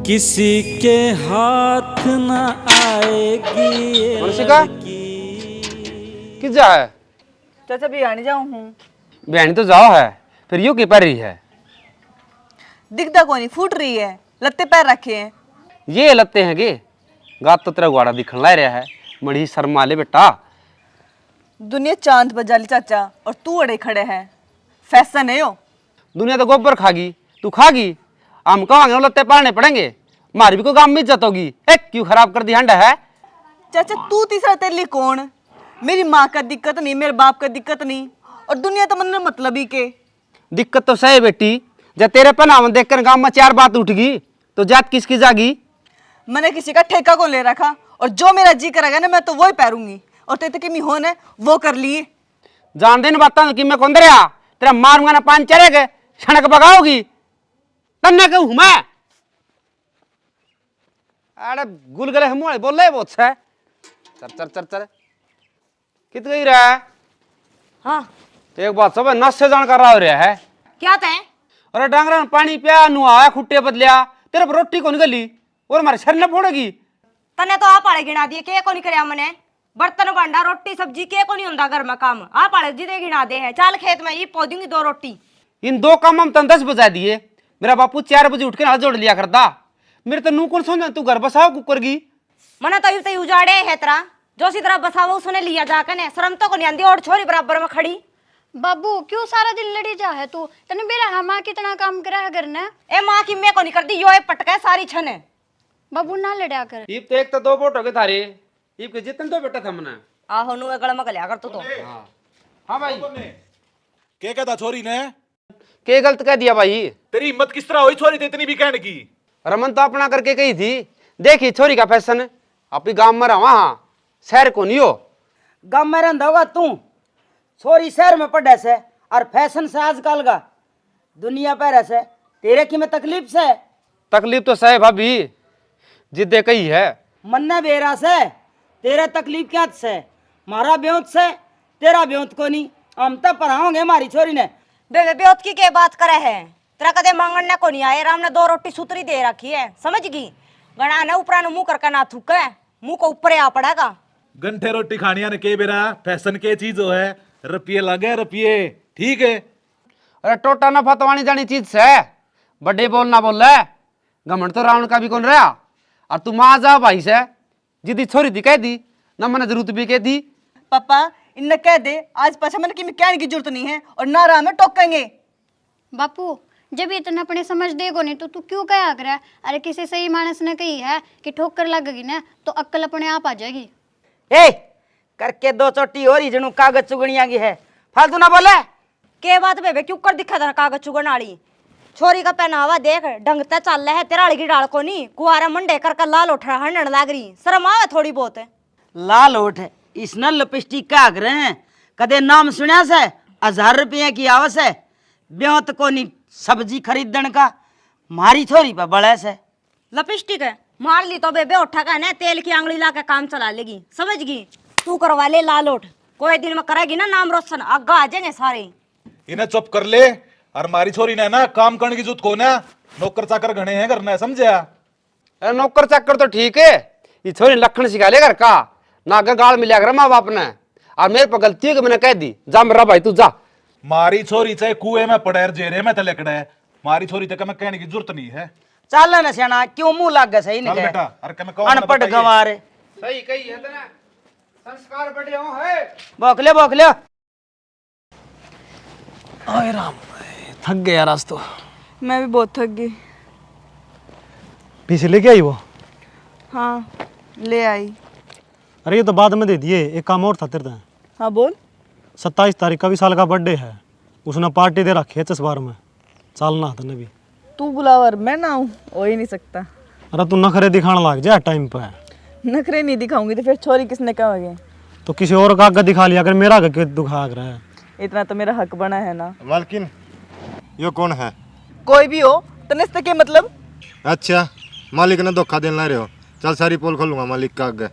किसी के हाथ न आएगी ये लड़की। किस जा है? चाचा बिहानी जाऊँ हूँ। बहनी तो जाओ है, फिर यूं की पर रही है? दिखता कोनी, फूट रही है, लत्ते पैर रखे हैं। ये लत्ते हैं गे, गात तो तेरा गुआड़ा दिखन ला रहा है, बड़ी शर्मा ले बेटा। दुनिया चांद बजा ली चाचा, और तू अड़े खड़े है। फैशन है यो। दुनिया तो गोबर खागी, तू खागी, हम कहांगे लत्ते पालने पड़ेंगे, मारी भी को काम में इज्जत होगी। एक क्यों खराब कर दी हंडा है? चाचा तू तीसरा तेरे लिए कौन? मेरी माँ का दिक्कत नहीं, मेरे बाप का दिक्कत नहीं, और दुनिया तो मन मतलब ही के। दिक्कत तो सही बेटी, जब तेरे पनावन देखकर गांव में चार बात उठ गई तो जात किसकी जागी? मैंने किसी का ठेका को ले रखा, और जो मेरा जी करेगा ना मैं तो वो ही पैरूंगी, और तेरे की मिहोन है वो कर लिए। जान देने बात कि मैं कौन दरिया तेरा मारूंगा ना, पान चलेगा सड़क भगाओगी तन्ने कहूं मैं। अरे गुलगले हम बोल रहे बहुत है। चल चल चल चल कित गई रहा है? हाँ तो एक बात सब नस से जानकार रहा हो रहा है। क्या तय? अरे डांगरा ने पानी पिया, नुआया, खुट्टे बदलिया, तेरे पर रोटी को निकली और हमारे शरीर में फोड़ेगी। तने तो आप आड़े गिना दिए, के को नहीं करया मने? बर्तन भांडा रोटी सब्जी के को नहीं होंदा घर में काम, आप आड़े जी दे गिना दे है। चल खेत में ये पो दूंगी 2 रोटी। इन 2 काम हम तन 10 बजा दिए। मेरा बापू 4 बजे उठ के हाथ जोड़ लिया करता। मेरे तो नू कौन समझा तू घर बसाओ कुकर की। मने तो यूं उजाड़े है तेरा, जो सी तरह बसावो उसने लिया जाके ने, शर्म तो को नहीं आंदी और छोरी बराबर में खड़ी। बाबू क्यों सारा दिन लड़ी जा है तू? तने बेरा हमा कितना काम करा है घर ने? ए मां की मैं को नहीं कर दी, यो ए पटका सारी छने। बाबू ना लड़ा कर। इब तो एक तो 2 वोट हो गए थारे, इब के जितने तो बेटा था मना। आहो नु गल में गलिया कर तू तो। हां भाई क्या कहता छोरी ने? के गलत कह दिया भाई? तेरी हिम्मत किस तरह हुई छोरी ते इतनी भी कहने की? रमन तो अपना करके कही थी, देखी छोरी का फैशन अपनी गांव में रहा, हाँ शहर को नहीं हो। गांव में रहता होगा तू, छोरी शहर में पढ़े से, और फैशन से आजकल का दुनिया पर से, तेरे की में तकलीफ से? तकलीफ तो सही भाभी, जिद्दे कही है। मन्ना बेरा से तेरा तकलीफ क्या से? मारा ब्योत से, तेरा ब्योत को नहीं। हम तो पढ़ाओगे हमारी छोरी ने। बे ब्योत की के बात करे है? तेरा कदे मांगने को नहीं आए, राम ने 2 रोटी सुतरी दे रखी है, समझ गई? गणा ने ऊपरा ने मुंह करके ना थूके, मुंह को ऊपर आ पड़ेगा। घंटे रोटी खानिया ने के बेरा फैशन के चीज हो है, रुपये लगे रुपये, ठीक है। अरे टोटा न फतवानी जानी चीज से, बड़े बोलना बोल रहे, घमंड तो रावण का भी कौन रहा। और तू माँ जा भाई से, जिदी छोरी थी कह दी न, मैंने जरूरत भी कह दी। पापा इन्हें कह दे आज पाछा मैंने कि कहने की जरूरत नहीं है, और ना रहा में टोकेंगे। बापू जब इतना अपने समझ देगो नहीं तो तू क्यों कहा कर? अरे किसी सही मानस ने कही है कि ठोकर लगेगी ना तो अक्ल अपने आप आ जाएगी। ए करके 2 चोटी और ही जनू कागज चुगड़िया की है, फालतू ना बोले। के बात बेबे क्यों कर दिखा था कागज चुगन वाली? छोरी का पहनावा देख, ढंगते चल रहा है, तेरा की डाल को नहीं, कुआरा मंडे कर लाल उठ रहा हंडन लाग रही, शर्म आवे थोड़ी बहुत है। लाल होठ है, इसने लिपस्टिक का आग रहे हैं, कदे नाम सुना से? 1000 रुपये की आवस है, ब्योत को नहीं सब्जी खरीदन का, मारी छोरी पर बड़े से। लिपस्टिक है मार ली तो बेबे उठा का ना तेल की आंगली ला के काम चला लेगी, समझ गई? तू करवा ले लाल उठ, कोई दिन में करेगी ना नाम रोशन, आगा आ जाएंगे सारे। इन्हें चुप कर ले, और मारी छोरी ने ना काम करने की जरूरत को ना, नौकर चाकर घने हैं करना है, समझा? अरे नौकर चाकर तो ठीक है, ये छोरी लखन सिखा ले घर का, ना अगर गाल मिला कर माँ बाप ने, और मेरे पर गलती है कि मैंने कह दी जा मेरा भाई तू जा। मारी छोरी चाहे कुएं में पड़े जेरे में तले कड़े, मारी छोरी तक मैं कहने की जरूरत नहीं है। चल ना सियाना, क्यों मुंह लग गया सही चल नहीं? बेटा, अरे के मैं कहूं अनपढ़ गवार सही कही है तेरा, संस्कार बढ़िया है। बोकले बोकले। आए राम, थक गया यार आज तो। मैं भी बहुत थक गई। पीछे लेके आई वो? हाँ ले आई। अरे ये तो बाद में दे दिए, एक काम और था तेरे से। हाँ बोल। 27 तारीख का भी साल का बर्थडे है, उसने पार्टी दे रखी है चसबार में, चलना था भी। तू बुलावर मैं ना हूँ, हो ही नहीं सकता। अरे तू नखरे दिखाने लग जा टाइम पे। नखरे नहीं दिखाऊंगी तो फिर छोरी किसने कहोगे? तो किसी और का आगे दिखा लिया, अगर मेरा आगे क्यों दिखा रहा है? इतना तो मेरा हक बना है ना। मालकिन ये कौन है? कोई भी हो तनिष्ठ के मतलब? अच्छा मालिक ने धोखा देना रहे हो, चल सारी पोल खोलूंगा मालिक का आगे।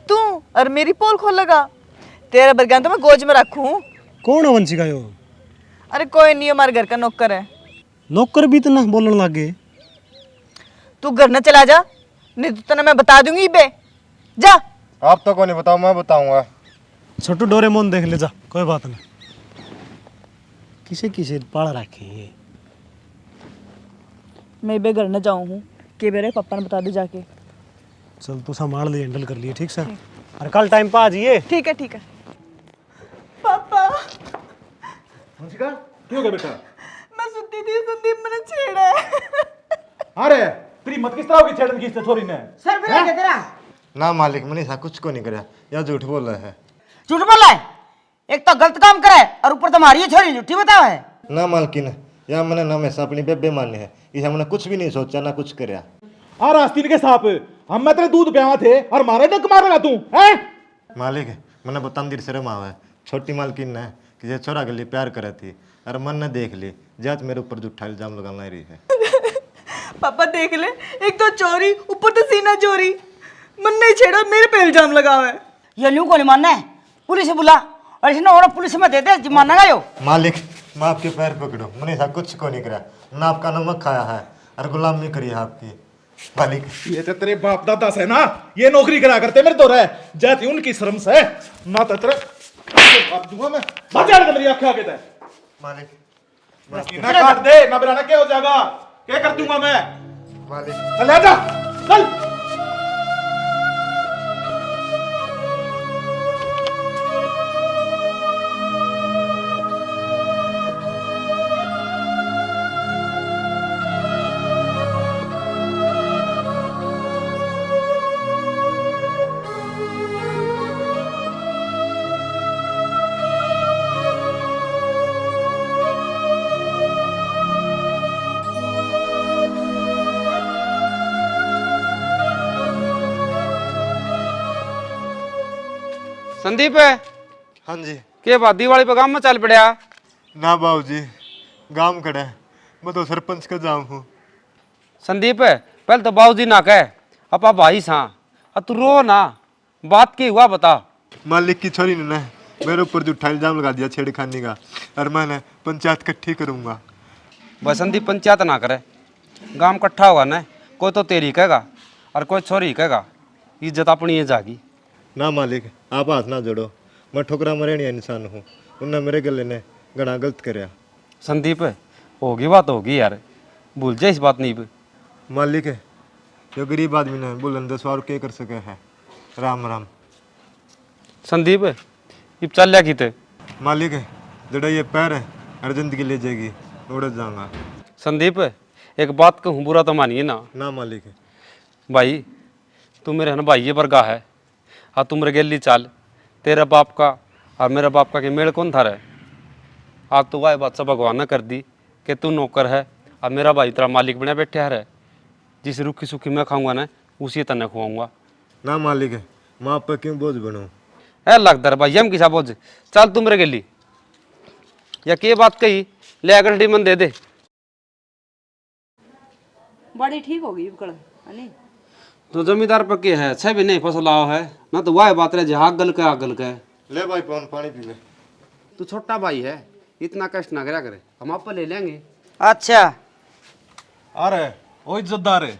तू और मेरी पोल खोलेगा? तेरा बरगान तो मैं गोज में रखूं। कौन है वंशिका यो? अरे कोई नहीं, हमारे घर का नौकर है। नौकर भी इतना बोलने लग गए? तू घर न चला जा, नहीं तो तना मैं बता दूंगी बे। जा। आप तो को नहीं बताओ, मैं बताऊंगा। छोटू डोरेमोन देख ले जा, कोई बात नहीं। किसे किसे पाल रखे। मैं बे घर न जाऊँ हूँ कि मेरे पापा ने बता दे जाके। चल तू संभाल ले, हैंडल कर लिए ठीक से। और कल टाइम पे आ जाइए। ठीक है ठीक है। पापा मुंशिका क्यों हो गया बेटा? मैं सुती थी, संदीप मैंने छेड़ा है। अरे तेरी मत किस तरह होगी छेड़न की इसने छोरी ने? सर फिर क्या तेरा? ना मालिक, मनीषा कुछ को नहीं कराया, या झूठ बोल रहा है। झूठ बोला है? एक तो गलत काम करे और ऊपर तुम्हारी छोरी झूठी बताओ है। ना मालकिन, या मैंने ना हमेशा अपनी बेबे मानी है, इसे हमने कुछ भी नहीं सोचा ना कुछ कराया। और आस्तीन के सांप हम मैं तेरे दूध प्यावा थे और मारे डंक मार रहा तू हैं? मालिक मैंने बतंदीर शर्म आवे, छोटी मालकिन ने किसी छोरा के लिए प्यार करे थी और मन ने देख ली, जात मेरे ऊपर झूठा इल्जाम लगाना रही है। पापा देख ले, एक तो चोरी, ऊपर तो सीना चोरी। मन नहीं छेड़ा, मेरे पे इल्जाम लगा हुआ है। ये ल्यू को नहीं मानना है, पुलिस से बुला और इसने और पुलिस में दे दे जी मानना यो। मालिक मैं आपके पैर पकड़ो, मनीषा कुछ को नहीं करा, ना आपका नमक खाया है और गुलामी करी है आपकी। मालिक ये तो तेरे बाप दादा से ना ये नौकरी करा करते मेरे तो रह जाती उनकी शर्म से ना तो तेरे बाप दूंगा मैं बचा ले मेरी आंखें आगे तक। मालिक ना काट दे ना बनाना क्या हो जाएगा, क्या कर दूंगा मैं? मालिक चल आजा चल। संदीप हाँ जी। के बाद दिवाली पे गांव में चल पड़ा? ना बाबू जी, गांव खड़ा है, मैं तो सरपंच का जाऊँ हूँ। संदीप पहले तो बाबूजी ना कह, अपा भाई सा, अब तू रो ना, बात की हुआ बता। मालिक की छोरी ने मेरे ऊपर झूठा इल्जाम लगा दिया छेड़खानी का, और मैंने पंचायत इकट्ठी करूँगा। बस संदीप पंचायत ना करे, गांव इकट्ठा होगा ना, कोई तो तेरी कहेगा और कोई छोरी कहेगा, इज्जत अपनी ये जागी। ना मालिक आप हाथ ना जोड़ो, मैं ठोकरा मरेणी इंसान हूँ, उनने मेरे गले ने घना गलत कराया। संदीप होगी बात होगी यार, भूल जाए इस बात नहीं पे। मालिक जो गरीब आदमी ने बुलंद सवार के कर सके है। राम राम। संदीप इब चल लिया किते? मालिक जड़ा ये पैर है हर जिंदगी ले जाएगी, उड़ जाऊंगा। संदीप एक बात कहूँ, बुरा तो मानिए ना। ना मालिक भाई तू मेरे है भाई वर्गा है, हाँ तू मेरे गेली चाल, तेरा बाप का और मेरा बाप का के मेल कौन था रहे? आज तो वह बात सब भगवान ने कर दी कि तू नौकर है और मेरा भाई तेरा मालिक बने बैठे है। जिस रूखी सूखी मैं खाऊंगा ना उसी तने खुआऊंगा। ना मालिक मैं आप पर क्यों बोझ बनूं? है लगता है भाई हम किसा बोझ, चल तू मेरे गेली या के बात कही ले आकर डीमन दे दे। बड़ी ठीक होगी उपकड़ है तो जमींदार पक्के है, छह भी नहीं फसल आओ है ना, तो वह बात रहे जहाँ आगल का ले भाई पवन पानी पी ले। तू छोटा भाई है, इतना कष्ट ना करा करे, हम आप पर ले लेंगे। अच्छा अरे ओ इज्जतदार है,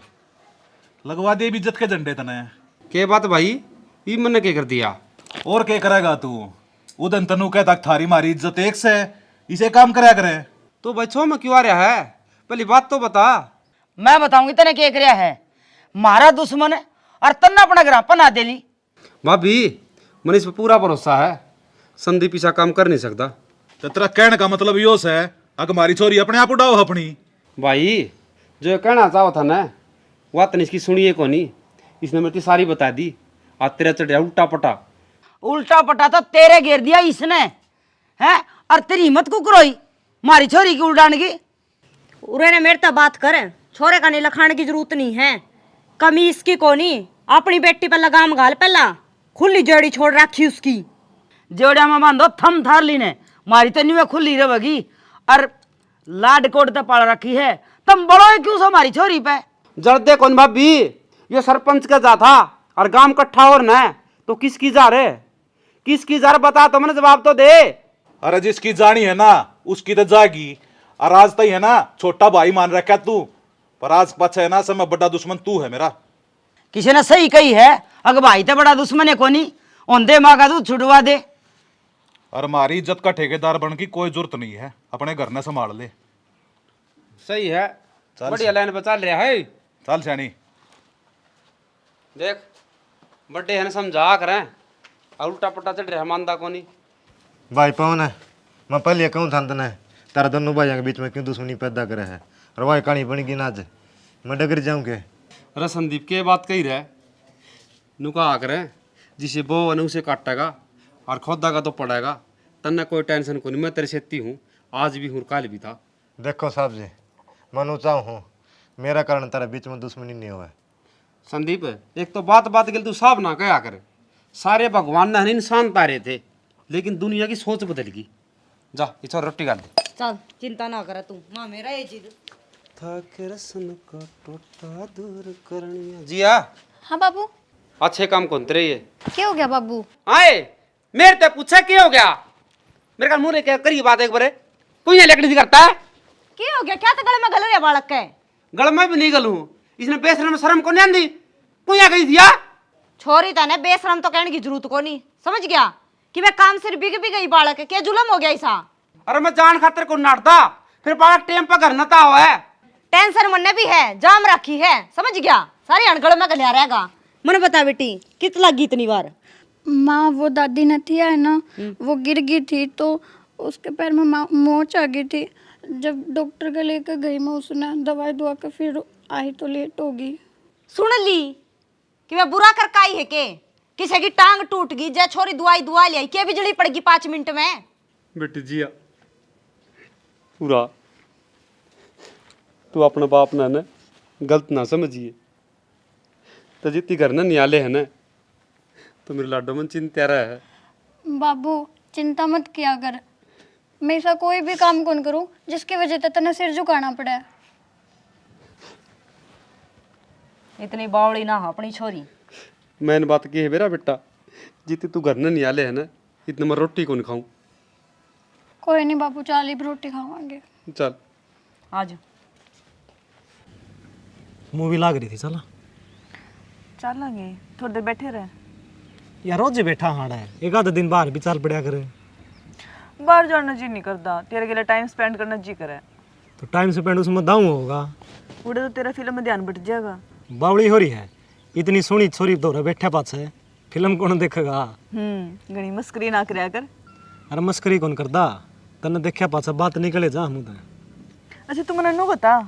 लगवा दे भी इज्जत के झंडे तने। के बात भाई ये मैंने क्या कर दिया? और क्या करेगा तू? उदन तनु कहता थारी मारी इज्जत एक से, इसे काम कराया करे। तो बच्चों में क्यों आ रहा है, पहली बात तो बता। मैं बताऊंगी तने क्या कराया है, मारा दुश्मन है और तन्ना अपना ग्राम पना दे ली। भाभी मन इस पर पूरा भरोसा है, संदीप ऐसा काम कर नहीं सकता। तो तेरा कहने का मतलब यो है अगर हमारी छोरी अपने आप उड़ाओ अपनी। भाई जो कहना चाहो था ना वह तन इसकी सुनिए को नहीं, इसने मेरी सारी बता दी। आज तेरा चढ़िया उल्टा पटा। उल्टा पटा तो तेरे घेर दिया इसने है, और तेरी हिम्मत को करोई मारी छोरी की उड़ाने की। उरे ने मेरे तक बात करे, छोरे का नहीं लखाने की जरूरत नहीं है, कमी इसकी को नहीं, अपनी बेटी पर लगाम घाल, पहला खुली जोड़ी छोड़ रखी उसकी। जोड़िया में बांधो थम थार ली ने, मारी तो नहीं में खुली रहेगी और लाड कोट तो पाल रखी है, तुम बड़ो है क्यों सो हमारी छोरी पे? जर्दे कौन भाभी, ये सरपंच का जा था और गांव इकट्ठा और न तो किसकी जा रे, किसकी जा रे बता तो मैंने जवाब तो दे। अरे जिसकी जानी है ना उसकी तो जागी, और आज तक है ना छोटा भाई मान रखा तू, पर आज पाछा है ना समय बड़ा दुश्मन तू है मेरा। किसी ने सही कही है, अगर भाई तो बड़ा दुश्मन है कोनी, ओंदे माँ का दूध छुड़वा दे। और हमारी इज्जत का ठेकेदार बन की कोई जरूरत नहीं है, अपने घर ने संभाल ले। सही है, बढ़िया लाइन पर चल रहा है। चल सैनी, देख बड्डे है ना समझा करें और उल्टा पट्टा चढ़ रहा मानदा को नहीं। भाई पवन है, मैं पहले कहूँ था तने तारा दोनों भाइयों के बीच में क्यों दुश्मनी पैदा करे है, और वही कहानी बन गई ना आज मैं डगर जाऊँ के। अरे संदीप के बात कही रहे नुका आ करें जिसे बो ने उसे काटेगा और खोदा का तो पड़ेगा। तन्ने कोई टेंशन को नहीं, मैं तेरे सेती हूँ, आज भी हूँ कल भी था। देखो साहब जी, मनु चाहूँ मेरा कारण तारा बीच में दुश्मनी नहीं हुआ। संदीप एक तो बात बात के तू साफ ना कहा करे, सारे भगवान ने इंसान तारे थे लेकिन दुनिया की सोच बदल गई। जा इच्छा रोटी खा दे। चल चिंता ना कर तू, माँ मेरा ये चीज जिया हाँ बाबू। अच्छे काम कौन तेरे ये क्या हो गया बाबू? आए मेरे ते पूछा क्या हो गया, मेरे का मुंह क्या करी बात एक बारे कोई यहाँ लकड़ी करता है। क्या हो गया? क्या तो गले में गल रहा बालक के? गल में भी नहीं गलू, इसने बेशरम शर्म को नहीं आंदी, कोई यहाँ कही दिया। छोरी तने बेशरम तो कहने की जरूरत को नहीं, समझ गया कि मैं काम सिर बिग भी गई बालक है, क्या जुलम हो गया ऐसा? अरे मैं जान खातर को नाटता, फिर बालक टेम पर घर नता हुआ है। टेंशन मनने भी है, जाम रखी है, समझ गया? सारी अनगढ़ में गलिया रहेगा। मन बता बेटी कित लगी इतनी बार? माँ वो दादी नथिया है ना, वो गिर गई थी तो उसके पैर में मोच आ गई थी। जब डॉक्टर के लेकर गई मैं, उसने दवाई दुआ कर फिर आई तो लेट होगी। सुन ली कि मैं बुरा कर काई है के किसी की टांग टूट गई, जय छोरी दवाई दुआ ले आई, क्या बिजली पड़ गई 5 मिनट में? बेटी जिया पूरा तू अपने बाप ने न गलत ना समझिए, तो जितनी घर न नियाले है न तो मेरे लाडो मन चिंता रहा है। बाबू चिंता मत किया कर, मैं ऐसा कोई भी काम कौन करूं जिसकी वजह से तने सिर झुकाना पड़ा है। इतनी बावड़ी ना हो अपनी छोरी। मैंने बात की है मेरा बेटा, जितनी तू घर न नियाले है न इतने मैं रोटी कौन खाऊं। कोई नहीं बाबू, 40 रोटी खावांगे। चल आज मूवी लाग रही थी, चला चलेंगे, थोड़ी देर बैठे रहे। यार रोज ही बैठा हाड़ा है, एक आधा दिन बाहर भी चल पड़ा करे। बाहर जाना जी नहीं करता, तेरे के लिए टाइम स्पेंड करना जी करे। तो टाइम स्पेंड उसमें दाऊं होगा, उड़े तो तेरा फिल्म में ध्यान बट जाएगा। बावड़ी हो रही है, इतनी सोनी छोरी दौरे बैठे पास है, फिल्म कौन देखेगा। घनी मस्करी ना करया कर। अरे मस्करी कौन करदा, तने देखा पाछा बात निकले जा मुँह ते। अच्छा तू मैंने नो बता,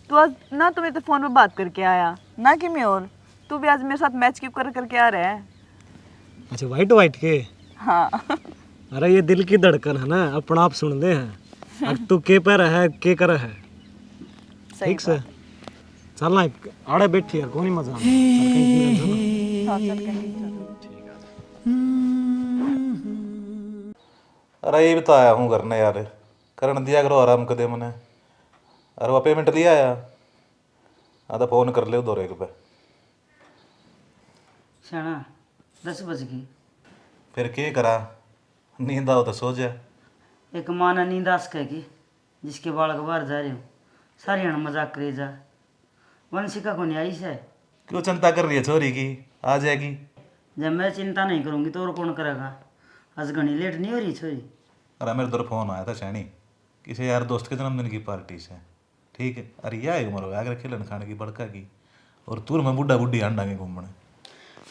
तू आज ना तो मेरे तो फोन पे बात करके आया ना कि मैं, और तू भी आज मेरे साथ मैच कीप करके आ रहा है। अच्छा वाइट वाइट के? हाँ। अरे ये दिल की धड़कन है ना, अपना आप सुन दे हैं। अब तू के पर है के कर है, ठीक से चलना आड़े बैठी यार, कौन ही मजा अरे ये भी तो आया हूँ घर ने यार, करण दिया करो आराम कर दे मैंने। अरे वो पेमेंट लिया आया, आधा फोन कर ले दो एक पे। शाना 10 बज गई, फिर के करा, नींद आओ तो सो जा। एक माँ ने नींद आस कहेगी जिसके बालक बाहर जा रहे हो, सारी हण मजाक करे जा। वंशिका को नहीं आई से, क्यों चिंता कर रही है छोरी की, आ जाएगी। जब मैं चिंता नहीं करूँगी तो और कौन करेगा। आज घनी लेट नहीं हो रही छोरी। अरे मेरे उधर फोन आया था शैनी, किसी यार दोस्त के जन्मदिन की पार्टी से, ठीक है। अरे यह उम्र हो अगर खिलन खाने की बड़का की, और तूर में बुढ़ा बुढ़ी अंडांगे घूमने।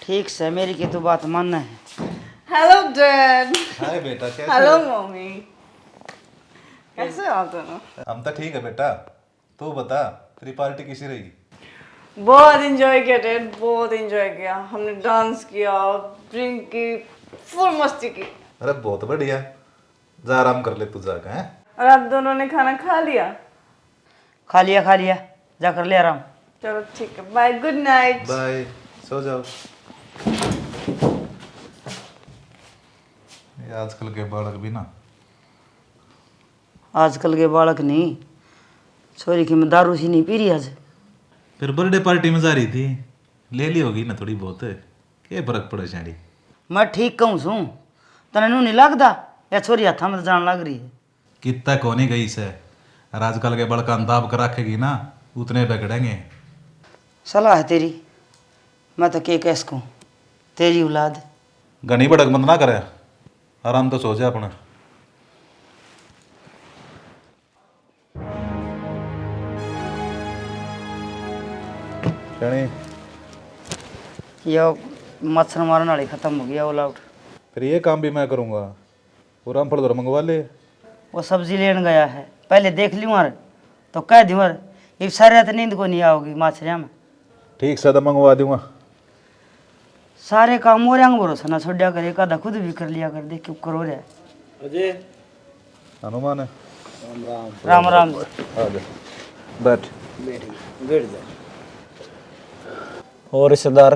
ठीक से मेरी की तो बात मानना है। Hello dad. हाय बेटा, कैसे हेलो हो? मम्मी, कैसे हो आप दोनों? हम तो ठीक है बेटा, तू बता तेरी पार्टी किसी रही? बहुत एंजॉय किया डैड, बहुत एंजॉय किया। हमने डांस किया, ड्रिंक की, फुल मस्ती की। अरे बहुत बढ़िया, जा आराम कर ले तू जाकर। हैं? और आप दोनों ने खाना खा लिया? खा लिया, जाकर ले आराम। चलो ठीक है, बाय, गुड नाइट। बाय, सो जाओ। ये आजकल के बालक भी ना, आजकल के बालक नहीं, छोरी की मैं दारू सी नहीं पी रही आज। फिर बर्थडे पार्टी में जा रही थी, ले ली होगी ना थोड़ी बहुत, क्या फर्क पड़े शाड़ी। मैं ठीक कहूँ सू, तने नू नहीं लगता या छोरी हाथा में जान लग रही है। कितना कोनी गई से, और आजकल के बड़का दाब कर रखेगी ना, उतने पकड़ेंगे। सलाह है तेरी, मैं तो के कैस को तेरी औलाद। घनी भड़क बंद ना करे, आराम तो सो जा अपना। शनि यो मच्छर मारने वाली खत्म हो गया ऑल आउट। फिर ये काम भी मैं करूँगा। वो रामफल उधर मंगवा ले। वो सब्जी लेने गया है, पहले देख लूँ और तो कह दूँ और इस सारी रात नींद को नहीं आओगी माछरिया में। ठीक से तो मंगवा दूंगा। सारे काम हो रहे भरोसा ना छोड़ा कर, एक आधा खुद भी कर लिया कर, देख क्यों करो रहे। अजय हनुमान है। राम राम। आ जा बैठ। बैठ जा। और रिश्तेदार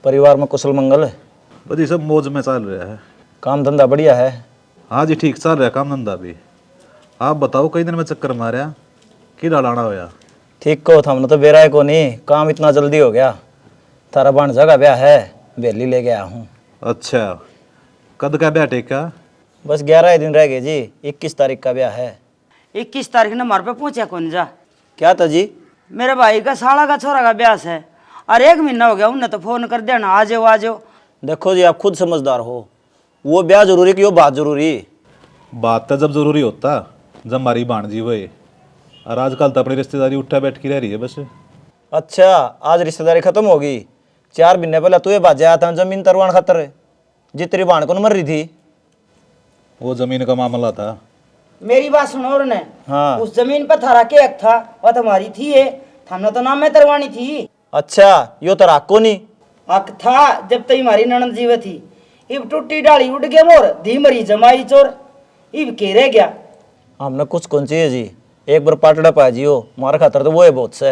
परिवार में कुशल मंगल है? बस ये सब मौज में चल रहा है। काम धंधा बढ़िया है? हाँ जी ठीक चल रहा है काम धंधा भी। आप बताओ कई दिन में चक्कर मारा कि डालाना होया? ठीक कहो, हमने तो बेरा है को नहीं, काम इतना जल्दी हो गया। थारा भांजा का ब्याह है, बेली लेके आया हूँ। अच्छा कद का ब्याह टेका? बस 11 दिन रह गए जी, 21 तारीख का ब्याह है। 21 तारीख ने हमारे पे पहुंचा कौन जा? क्या था जी? मेरे भाई का साला का छोरा का ब्याह है और 1 महीना हो गया, उनने तो फोन कर दिया ना आ जाओ आ जाओ। देखो जी, आप खुद समझदार हो, वो ब्याह जरूरी कि वो बात जरूरी? बात तो जब जरूरी होता जब हमारी भाणजी हुए, और आजकल तो अपनी रिश्तेदारी उठा बैठ की रह रही है बस। अच्छा, आज रिश्तेदारी खत्म होगी। 4 महीने पहले तू ये बात आया था जमीन तरवान खातर, जितनी भाण को मर रही थी। वो जमीन का मामला था। मेरी बात सुनो और ने। हाँ। उस जमीन पर थारा के हक था, वह तुम्हारी थी है, हमने तो नाम में तरवानी थी। अच्छा, यो तो राको नहीं हक था जब तक हमारी ननद जीवे थी। इब टूटी डाली उड़ गया मोर, धी मरी जमाई चोर, इब के रह गया। हमने कुछ कौन चाहिए जी, एक बार पाटड़ा पा जियो, मार खातर तो वो है बहुत से।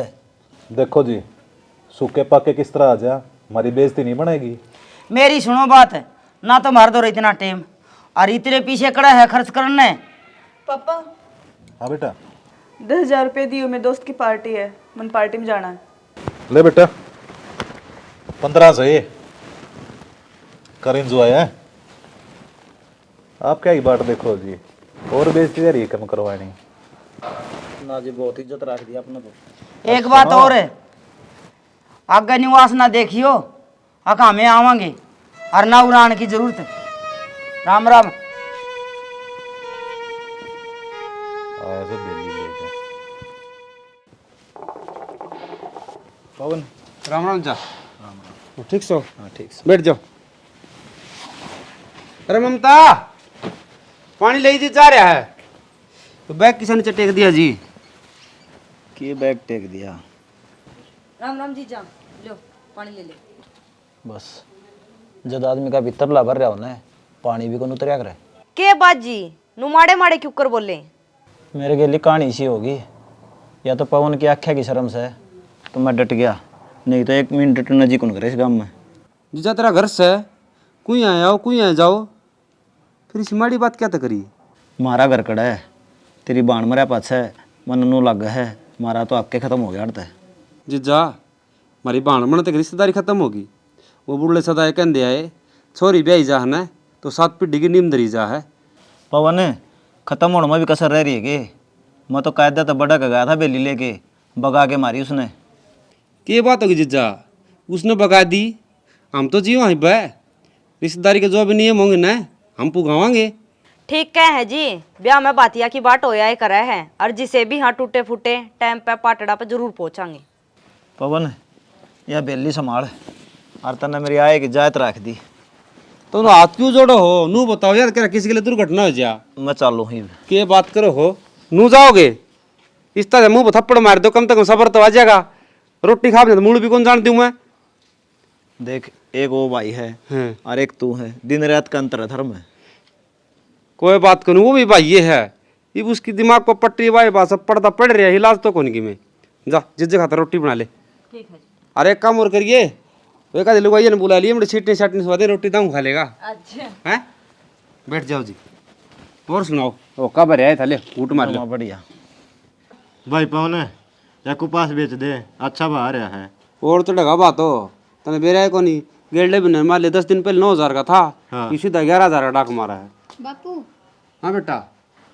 देखो जी सूखे पाके किस तरह आ जा, हमारी बेइज्जती नहीं बनेगी। मेरी सुनो बात है ना, तो मार दो इतना टेम और इतने पीछे कड़ा है खर्च करने। पापा हाँ बेटा। 10,000 रुपये दियो, मेरे दोस्त की पार्टी है, मन पार्टी में जाना है। ले बेटा 15 से ये कर एंजॉय है। आप क्या ही बात देखो जी, और बेइज्जती दे रही है कम करवानी ना जी, बहुत इज्जत रख दी आपने तो। एक बात और है, आगे निवास ना देखियो, अका में आवांगे और ना उड़ान की जरूरत है। राम राम। ऐसे दिल्ली लेके पवन। राम राम जा। ठीक सो? हाँ ठीक से। बैठ जाओ। अरे ममता पानी ले जी जा रहा है, तो बैग किसी ने चटेक दिया जी? की बैग टेक दिया? राम राम जी, जा लो पानी ले ले। बस जब आदमी का भीतर ला भर रहा होना है, पानी भी को उतरिया करे। के बात जी, नु माड़े माड़े क्यों कर बोले? मेरे गेली कहानी सी होगी, या तो पवन की आख्या की शर्म से तो मैं डट गया, नहीं तो 1 मिनट डटना जी कौन करे इस गाँव में। जीजा तेरा घर से कोई आए आओ कोई आए जाओ, फिर इस माड़ी बात क्या तो करी? मारा घर कड़ा है, तेरी बाण मरा पाछे मन नू लग है, मारा तो आपके खत्म हो गया अड़ता। जीजा हमारी बाण मन तक रिश्तेदारी खत्म होगी। वो बुढ़ले सदाए कहते आए छोरी ब्याही जा है तो 7 पीढ़ी की नीम धरी जा है। पवन खत्म होने में भी कसर रह रही है कि? मैं तो कायदा तो बड़ा का गया था बेली लेके, बगा के मारी उसने। क्या बात होगी जीजा, उसने बगा दी, हम तो जीव हैं बे, रिश्तेदारी के जो भी नियम होंगे ना हम पुगावांगे। ठीक कह है जी, ब्याह में बातिया की बात होया ही करे है, और जिसे भी हाँ टूटे फूटे टाइम पे पाटड़ा पे जरूर पहुंचांगे। पवन यह बेली संभाल, और तने मेरी आए की जायत रख दी। तो हाथ क्यों जोड़ो हो? नू बताओ यार, क्या किसी के लिए दुर्घटना हो जा? मैं चालू ही के बात करो हो, नू जाओगे इस तरह मुंह पर थप्पड़ मार दो, कम से कम सबर तो आ जाएगा। रोटी खा तो मूड भी कौन जानती हूँ मैं। देख, एक वो भाई है हैं। और एक तू है, दिन रात का अंतर है धर्म है। कोई बात करूँ, वो भी भाई ये है, ये उसकी दिमाग पर पट्टी वाई बात सब पड़ता पड़ रहा है, इलाज तो कौन की मैं जा जिस खाता रोटी बना ले। ठीक है। अरे एक काम और करिए, एक आधे लोग ने बुला लिए, मेरे छीटने छाटने से वादे रोटी दाऊँ खा लेगा। अच्छा हैं बैठ जाओ जी, और सुनाओ। ओ कब रहे थाले ऊट मार लो। बढ़िया भाई पवन या कुपास बेच दे, अच्छा भाव आ रहा है। और तो ढगा बात हो तने बेरा को नहीं गेड़े भी नहीं मार ले, 10 दिन पहले 9,000 का था। हाँ। इसी 11,000 का डाक मारा है। बापू हाँ बेटा।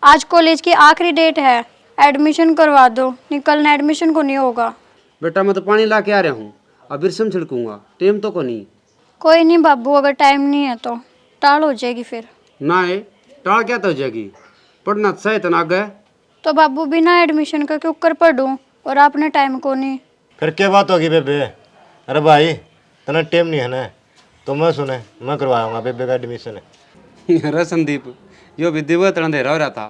आज कॉलेज की आखिरी डेट है, एडमिशन करवा दो, निकलना एडमिशन को नहीं होगा। बेटा मैं तो पानी ला के आ रहा हूँ, अब बिरसम छिड़कूंगा, टेम तो को नहीं। कोई नहीं बाबू, अगर टाइम नहीं है तो टाल हो जाएगी फिर। ना है टाल क्या तो हो जाएगी, पढ़ना सही तो ना गए। तो बाबू बिना एडमिशन का क्यों कर पढ़ूं और आपने टाइम को नहीं। फिर क्या बात होगी बेबे? अरे भाई तना टेम नहीं है ना, तो मैं सुने मैं करवाऊंगा बेबे का एडमिशन। अरे संदीप, यो भी दिवस तरह अंधेरा हो रहा था,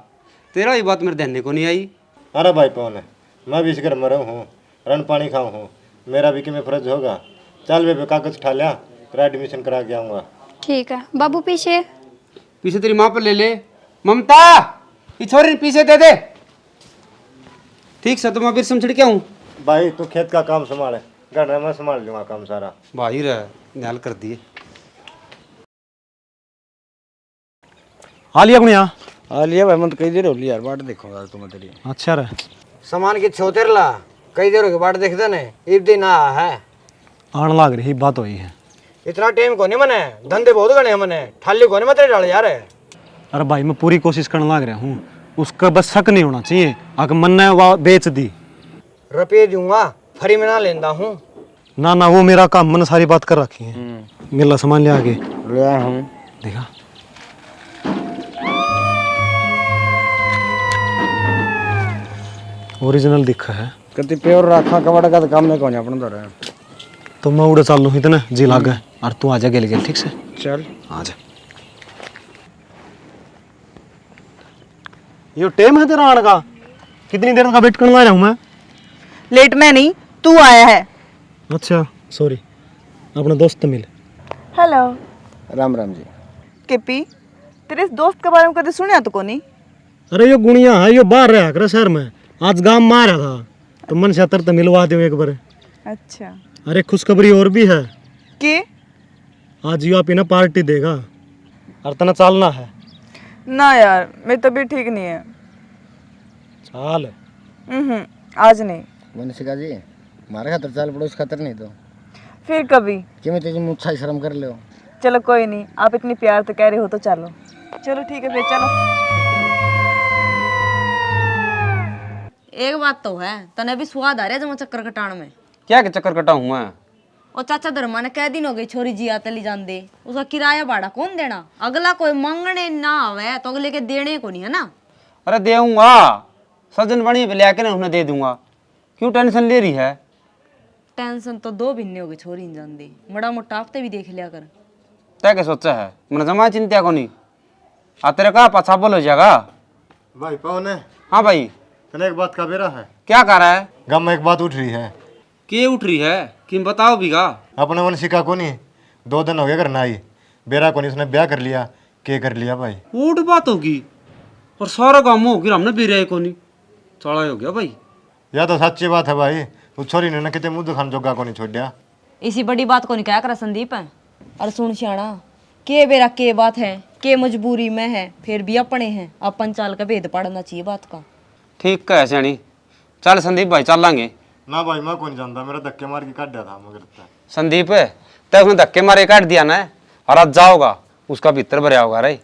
तेरा ही बात मेरे ध्यान को नहीं आई। अरे भाई कौन है, मैं भी इस घर में रहूँ हूँ, रन पानी खाऊँ हूँ, मेरा भी कि मैं फर्ज होगा। चल बेबे कागज उठा लिया, तेरा एडमिशन करा के आऊँगा। ठीक है बाबू, पीछे पीछे तेरी माँ पर ले ले। ममता ये छोरी पीछे दे दे। ठीक से, तो मैं बिरसम छिड़के हूँ। भाई तू खेत का काम संभाले, घर में मैं संभाल लूँगा काम सारा। भाई रे न्याल कर दिए। आ लिया गुणिया? आ लिया भाई, मैं तो कई देर हो लिया यार, बाट देखूंगा तुम तेरी। अच्छा रे, सामान की छोतेर ला, कई देर हो गई बाट देखते ने, इब दिन आ है। आन लाग रही बात हुई है। इतना टाइम को नहीं मने, धंधे बहुत गणे मने, ठाली को नहीं मत डाल यार। अरे भाई मैं पूरी कोशिश करने लग रहा हूँ, उसका बस शक नहीं होना चाहिए। अगर मन ने वो बेच दी, रुपये दूंगा, फ्री में ना लेंदा हूँ। ना ना वो मेरा काम, मैंने सारी बात कर रखी है। मिला सामान ले आगे ले आया हूँ। देखा ओरिजिनल दिखा है। कति प्योर रखा कबाड़ का तो काम नहीं कौन अपन तो रहा। तो मैं उड़े चालू इतने जी लाग गए, और तू आजा गेल गेल। ठीक से चल आजा। यो टाइम है तेरा आने का? कितनी देर का वेट करने लगा रहा हूँ मैं। लेट में नहीं, तू आया है। अच्छा सॉरी, अपना दोस्त मिल। हेलो राम राम जी। केपी, तेरे इस दोस्त के बारे में कभी सुनिया तो कोनी? अरे यो गुणिया है, यो बाहर रहा कर शहर में, आज गांव में आ रहा था, तो मन से तो मिलवा दो एक बार। अच्छा, अरे खुशखबरी और भी है कि आज यो आप ना पार्टी देगा, और तना चालना है। ना यार, मेरी तबीयत ठीक नहीं है। चाल आज नहीं। वंशिका जी, हमारे खातर चाल पड़ोस खातर नहीं तो फिर कभी। कि मैं तेजी मुच्छा शर्म कर ले। चलो कोई नहीं, आप इतनी प्यार तो कह रहे हो तो चलो। चलो ठीक है फिर, चलो। एक बात तो है, तने भी स्वाद आ रहा है जमा चक्कर कटाण में। क्या के चक्कर कटा हूँ मैं? और चाचा धर्मा ने कह दिन हो गई छोरी जी आते ली जान दे, उसका किराया भाड़ा कौन देना? अगला कोई मांगने ना आवे तो अगले के देने को नहीं है ना। अरे देऊंगा, सजन बनी पे लेके ना उन्हें दे दूंगा, क्यों टेंशन ले रही है? टेंशन तो 2 महीने हो गए छोरी नहीं जान दे, बड़ा मोटा हफ्ते भी देख लिया कर। तय के सोचा है मैंने जमा चिंता को नहीं, आ तेरे का पाछा बोल हो जाएगा। भाई कौन है? हाँ भाई। तने एक बात का बेरा है। क्या कर रहा है? गाँव में एक बात उठ रही है। के उठ रही है कि बताओ बीघा। अपने वंशिका को नहीं, 2 दिन हो गए घर ना आई, बेरा को नहीं, उसने ब्याह कर लिया। के कर लिया भाई? ऊट बात होगी, और सारा काम हो गया, हमने भी रहे को नहीं, चौड़ा हो गया भाई। या तो सच्ची बात है भाई, उस छोरी ने ना कितने मुँह दिखाने जोगा को नहीं छोड़ा। इसी बड़ी बात को नहीं क्या करा संदीप है। और सुन श्याणा, के बेरा के बात है, के मजबूरी में है, फिर भी अपने हैं, अपन चाल का भेद पड़ना चाहिए बात का। ठीक है सियाणी, चल संदीप भाई चल लांगे। ना भाई मैं कौन जानता, मेरा धक्के मार के काट दिया था मगर। संदीप तय उसने धक्के मारे काट दिया ना, और आज जाओगा उसका भीतर भरया होगा रे।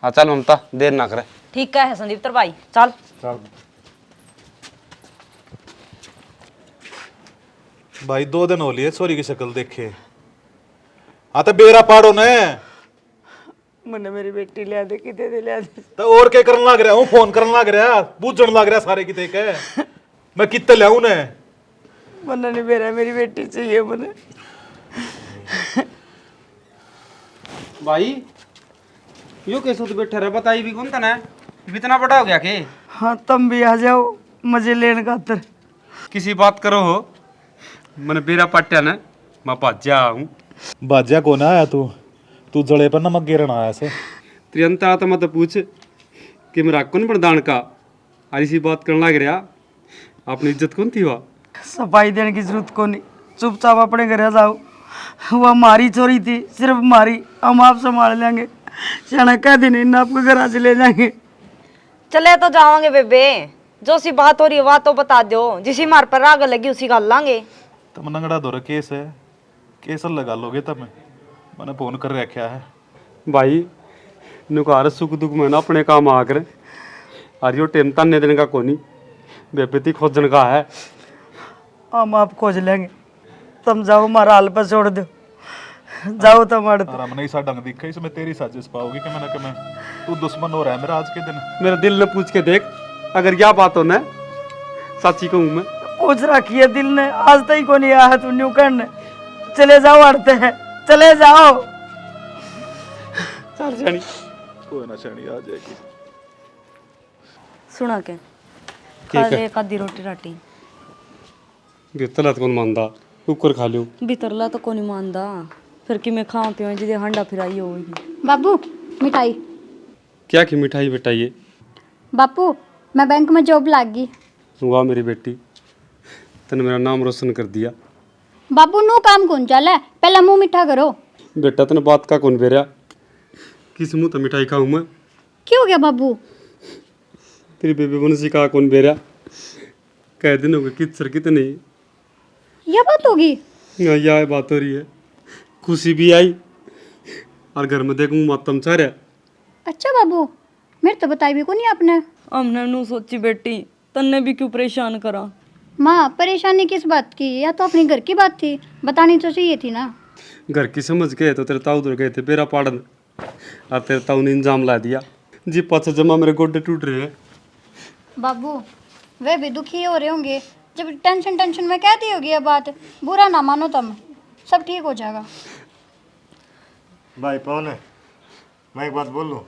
हाँ चल ममता, देर ना करे। ठीक है संदीप तर भाई, चल। भाई 2 दिन हो लिए छोरी की शक्ल देखे। हाँ तो बेरा पाड़ो ने, मैंने मेरी बेटी लिया दे, कितने दे लिया दे। तो और क्या करने लग रहा हूँ? फोन करने लग रहा, बूझने लग रहा सारे की देख है। मैं कितने लियाऊं ने? मन्ना नहीं मेरा, मेरी बेटी चाहिए मने। भाई यो कैसे तो बैठे रहे, बताइए भी कौन था ना, इतना बड़ा हो गया के? हाँ तुम भी आ जाओ मजे लेने खातर। किसी बात करो हो, मैंने बेरा पाट्या ना, मैं भाज्या हूँ। बाजा को ना आया तू, तू जड़े पर नमक गिरना आया से। त्रियंत आता मत पूछ कि मेरा कौन प्रधान का, और इसी बात करने लग रहा, अपनी इज्जत कौन थी वह? सफाई देने की जरूरत को नहीं, चुपचाप अपने घर जाओ। वह हमारी चोरी थी, सिर्फ हमारी, हम आप संभाल लेंगे। शाना कह दिन इन आपको घर से ले जाएंगे। चले तो जाओगे बेबे, जो सी बात हो रही है बात तो बता दो, जिसी मार पर आग लगी उसी गाल लांगे। तम नंगड़ा दो केस है, केस लगा लोगे तब मैंने फोन कर रखा है। भाई नुकार सुख दुख में ना अपने काम आ कर, और यो टेम ताने देने का कोनी, बेबेती खोजन का है। हम आप खोज लेंगे। तुम जाओ, हमारा हाल पर छोड़ दो, जाओ तुम अड़। और हमने ऐसा ढंग दिखा इसमें तेरी साजिश पाओगी कि मैंने कमें तू दुश्मन हो रहा है मेरा आज के दिन। मेरे दिल ने पूछ के देख, अगर यह बात हो ना सच्ची कहूँ मैं। पूछ रखी है दिल ने, आज तक को नहीं आया तू न्यू करने। चले जाओ, अड़ते हैं, चले जाओ। चल जानी कोई ना शैनी आ जाएगी। सुना के खा ले एक आधी रोटी राटी। तलत कौन मानदा, कुकर खा लियो। भीतरला तो कोनी मानदा, फिर कि मैं खाऊं पियो जिदे हंडा फिराई होगी। बाबू मिठाई। क्या की मिठाई बेटाइए? बापू मैं बैंक में जॉब लाग गई। वाह मेरी बेटी, तने मेरा नाम रोशन कर दिया। बापू नो काम कौन चला है, पहला मुंह मीठा करो। बेटा तने बात का कौन बेरा, किस मुंह तो मिठाई खाऊं मैं? क्यों हो गया बाबू? तेरी बेबी मुंशी का कौन बेरा, कह दिन हो गए कित कितने यह बात होगी? यह बात हो रही है। खुशी भी आई और घर में देखूं मातम छा रहा। अच्छा बाबू, मेरे तो बताई भी को नहीं आपने। हमने नू सोची बेटी, तन्ने भी क्यों परेशान करा। माँ परेशानी किस बात की, या तो अपनी घर की बात थी, बतानी तो चाहिए थी ना। घर की समझ गए तो तेरे ताऊ उधर गए थे बेरा पाड़न, और तेरे ताऊ ने इंजाम ला दिया। जी पाछा जमा मेरे गोडे टूट रहे हैं। बाबू वे भी दुखी हो रहे होंगे, जब टेंशन में कहती होगी ये बात। बुरा ना मानो तुम, सब ठीक हो जाएगा। भाई पवन है, मैं एक बात बोल लूँ?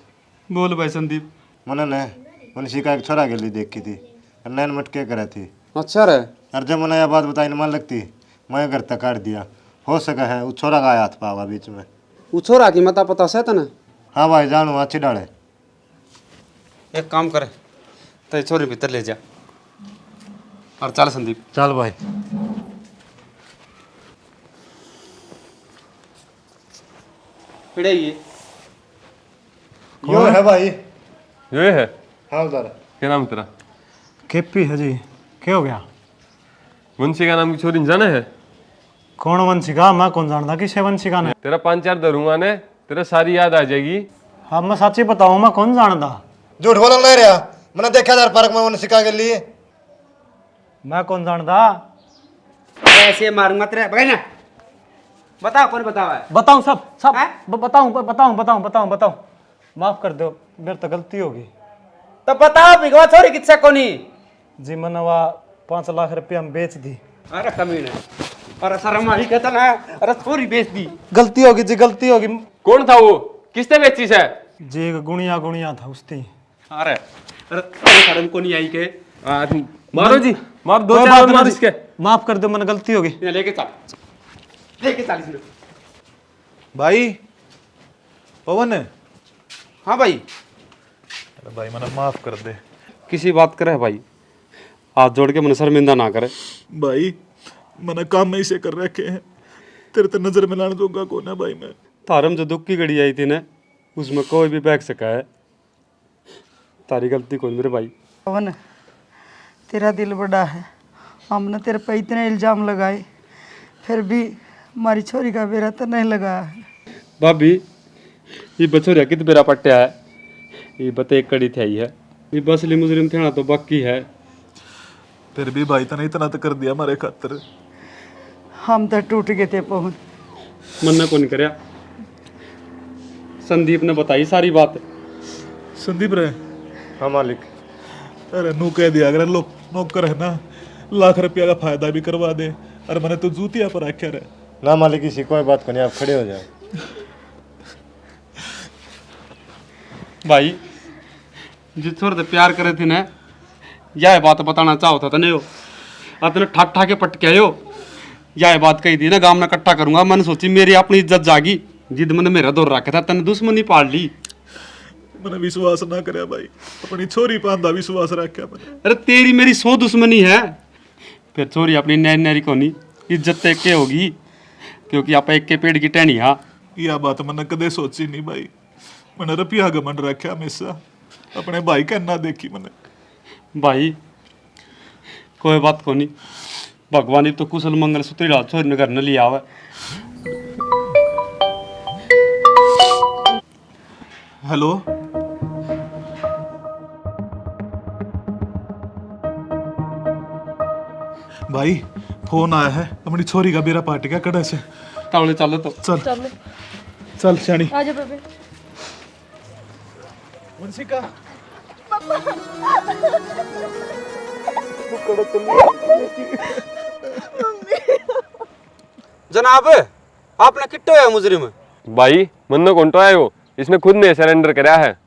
बोल भाई संदीप। मैंने ने मुंशी का एक छोरा गेली देखी थी, नैन मटके करे थी। अच्छा रे। और जब मैंने यह बात बताई न मन लगती, मैं घर तक काट दिया। हो सका है वो छोरा का हाथ पावा बीच में। वो छोरा की मता पता से तने? हाँ भाई जानू, अच्छी डाले। एक काम करे, ते छोरे भीतर ले जा और चल संदीप। चल भाई। पिड़े ये यो है भाई। ये है? हाँ उधर। क्या नाम तेरा? केपी है जी। क्या हो गया? वंशी का नाम की छोरी जाने है? कौन वंशिका? मैं कौन जानता किसे वंशिका ने। तेरा 5-4 धरूंगा ने, तेरा सारी याद आ जाएगी। हाँ मैं सच्ची बताऊँ, मैं कौन जानता। झूठ बोल नहीं रहा, मैंने देखा था पार्क में मुंशी का गेली। मैं कौन जानता? ऐसे मारूंगा तेरे बगैर ना। बताओ कौन बतावा है? बताऊँ सब बताऊँ। माफ कर दो, मेरे तो गलती होगी तो बताओ भिगवा छोरी किससे कोनी? जी। मैंने वह 5 लाख रुपया हम बेच दी। अरे कमीने, अरे शर्म आई कहता ना, अरे छोरी बेच दी। गलती होगी जी, गलती होगी। कौन था वो? किसने बेची से? जी एक गुणिया था उसकी। अरे अरे शर्म को नहीं आई के? मारो जी, मार दो कोई चार बात और नहीं मार जी, इसके। माफ कर दो, मैंने गलती होगी। यहाँ लेके चल इसमें। भाई पवन है। हाँ भाई। अरे भाई मैंने माफ कर दे किसी बात करे भाई, हाथ जोड़ के मन शर्मिंदा ना करे भाई। मैंने काम में इसे कर रखे हैं, तेरे तो नजर में लाने दूंगा कौन है भाई। मैं तारम जो दुख की घड़ी आई थी ना, उसमें कोई भी बैग सका है। तारी गलती कौन मेरे भाई? पवन तेरा दिल बड़ा है, हमने तेरे पे इतने इल्जाम लगाए, फिर भी हमारी छोरी का बेरा तो नहीं लगाया है। भाभी ये बछोरिया कित बेरा पट्टिया है, ये बते एक कड़ी थी आई है, ये बसली मुजरिम थे तो बाकी है। फिर भी भाई तने इतना तो कर दिया हमारे खातिर। हम तो टूट गए थे पवन। मन ने कौन करया? संदीप ने बताई सारी बात। संदीप रे। हाँ मालिक। अरे नू कह दिया अगर लोग नौकर है ना, लाख रुपया का फायदा भी करवा दे। अरे मैंने तो जूतिया पर आख्या रे। ना मालिक इसी कोई बात को नहीं, आप खड़े हो जाओ। भाई जिस छोर से प्यार करे थे ना, यह बात बताना चाहो था तने हो, अपने ठाक ठाके पटके आयो। यह बात कही थी ना, गांव में इकट्ठा करूंगा। मैंने सोची मेरी अपनी इज्जत जागी, जिद मैंने मेरा दौर रखा था, तने दुश्मनी पाल ली। मैंने विश्वास ना करे भाई, अपनी छोरी पांदा विश्वास रखा मैंने। अरे तेरी मेरी 100 दुश्मनी है, फिर छोरी अपनी नैन नैरी को नहीं, इज्जत एक के होगी, क्योंकि आप एक के पेड़ की टहनी। हाँ यह बात मैंने कदे सोची नहीं भाई। मैंने रुपया घमंड रखा हमेशा, अपने भाई का ना देखी मैंने। भाई कोई बात को नहीं, भगवान ही तो कुशल मंगल सूत्री डाल छोरी ने घर न लिया हुआ। हेलो भाई, फोन आया है अपनी छोरी का बेरा पार्टी का कड़े से। तावले चलो तो चल चल शानी। आजा बेबे। मुंशी का जनाब आपने किट्टो है मुजरिम। भाई मन्नो कौन तो आयो, इसने खुद ने सरेंडर कराया है।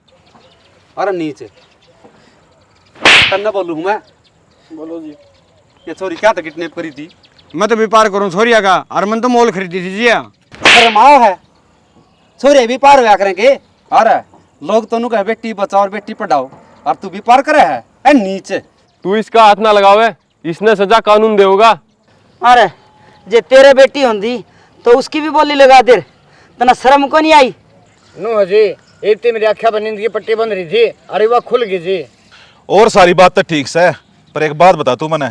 अरे नीचे करना बोलूँ मैं। बोलो जी। ये छोरी क्या था किडनैप करी थी? मैं तो व्यापार करूँ छोरिया का, और मन तो मोल खरीदी थी जी। शर्माओ है छोरे भी पार हुआ करेंगे। अरे लोग तो कहे बेटी बचाओ और बेटी पढ़ाओ, और तू भी पार करे है। ए नीचे तू इसका हाथ ना लगावे, इसने सजा कानून देगा। अरे जे तेरे बेटी होंदी तो उसकी भी बोली लगा दे, तना शर्म को नहीं आई? नो जी इतनी मेरी आख्या पर नींद की पट्टी बंद रही थी, अरे वह खुल गई जी। और सारी बात तो ठीक से, पर एक बात बता तू मैंने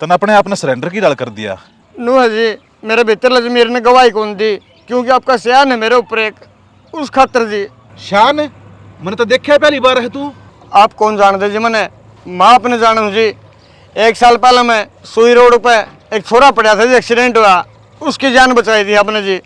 तने अपने आप ने सरेंडर की डाल कर दिया। नो जी मेरे भीतर लजमीर ने गवाही कौन दी, क्योंकि आपका शान है मेरे ऊपर एक, उस खातर जी। शान है? मैंने तो देखा है पहली बार है तू। आप कौन जानते जी मैंने? माँ अपने जानू जी। 1 साल पहले मैं सुई रोड पे एक छोरा पड़ा था जी, एक्सीडेंट हुआ, उसकी जान बचाई थी आपने जी।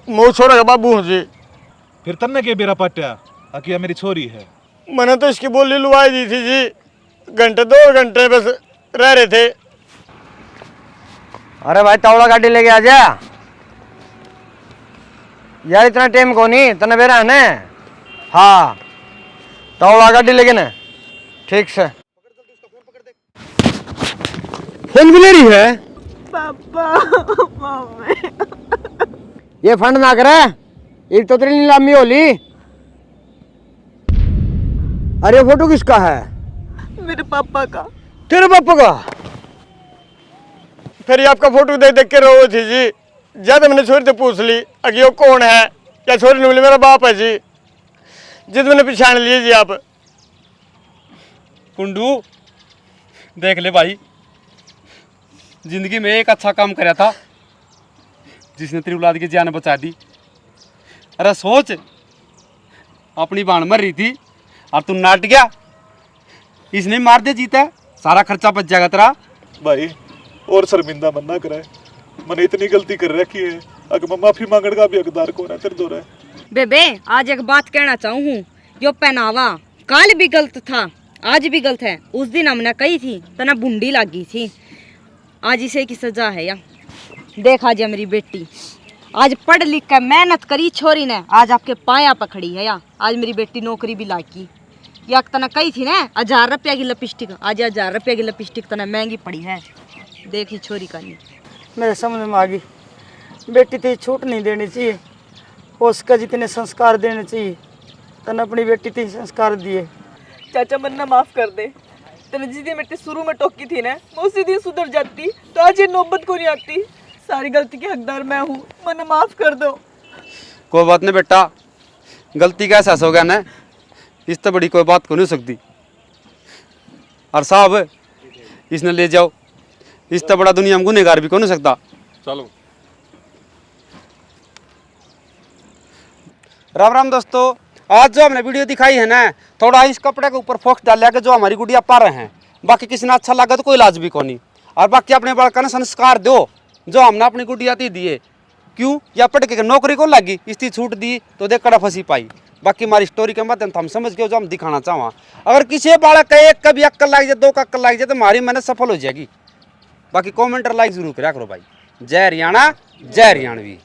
मो छोरा का बाबू हूँ जी। फिर तन्ने के बेरा पाट्या अकिया मेरी छोरी है। मैंने तो इसकी बोली लुवाई दी थी जी, घंटे 2 घंटे बस रह रहे थे। अरे भाई तावड़ा गाड़ी लेके आ जा यार, इतना टाइम को नहीं तने बेरा है ना। हाँ तावड़ा गाड़ी लेके ना, ठीक से। फोन भी ले रही है पापा मम्मी। ये फंड ना करे, एक तो तेरी नीलामी होली। अरे फोटो किसका है? मेरे पापा का। तेरे पापा का? फिर ये आपका फोटो देख देख के रो थी जी। ज्यादा मैंने छोरी से पूछ ली कि वो कौन है, क्या छोरी नहीं बोली मेरा बाप है जी। जिद मैंने पहचान लिए जी आप। कुंडू देख ले भाई, जिंदगी में एक अच्छा काम कराया था जिसने तेरी औलाद की जान बचा दी। अरे सोच, अपनी बाण मर रही थी और तू नाट गया, इसने मार दे जीता, सारा खर्चा बच जाएगा तेरा। भाई और शर्मिंदा मन ना करे, मैंने इतनी गलती कर रखी है, अगर मैं माफी मांगने का भी हकदार कौन है? तेरे दो है। बेबे आज एक बात कहना चाहूँ, यो पहनावा कल भी गलत था, आज भी गलत है। उस दिन हमने कही थी तना बूंदी लगी थी, आज इसे की सजा है। या देख आज मेरी बेटी आज पढ़ लिख कर मेहनत करी छोरी ने, आज आपके पाया पकड़ी है। या आज मेरी बेटी नौकरी भी लागी। या तना कही थी ना 1000 रुपया की लिपस्टिक, आज 1000 रुपया की लिपस्टिक तना महंगी पड़ी है। देखी छोरी का नहीं मेरे समझ में आ गई, बेटी थी छूट नहीं देनी चाहिए, उसका जितने संस्कार देने चाहिए तने अपनी बेटी थी संस्कार दिए। चाचा मन्ना माफ कर दे, तने जिस दिन मैं शुरू में टोकी थी ना, मैं उसी दिन सुधर जाती तो आज ये नौबत को नहीं आती। सारी गलती के हकदार मैं हूँ, मन्ना माफ कर दो। कोई बात नहीं बेटा, गलती का एहसास हो गया ना, इस तो बड़ी कोई बात को नहीं हो सकती। और साहब इसने ले जाओ, इस तो बड़ा दुनिया में गुनहगार भी को नहीं सकता। चलो राम राम दोस्तों, आज जो हमने वीडियो दिखाई है ना, थोड़ा इस कपड़े के ऊपर फोकस डाल लिया कि जो हमारी गुड़िया पा रहे हैं, बाकी किसी ने अच्छा लगा तो कोई इलाज भी को नहीं। और बाकी अपने बालका ने संस्कार दो जो हमने अपनी गुड़िया ती दिए। क्यों या पढ़ के नौकरी को लगी, इसकी छूट दी तो देख कड़ा फंसी पाई। बाकी हमारी स्टोरी के माध्यम तो हम समझ गए जो हम दिखाना चाहवा। अगर किसी बालक का एक कभी अक्कल लग जाए, 2 का अक्कल लग जाए तो हमारी मेहनत सफल हो जाएगी। बाकी कॉमेंट और लाइक जरूर करा करो भाई। जय हरियाणा, जय हरियाणवी।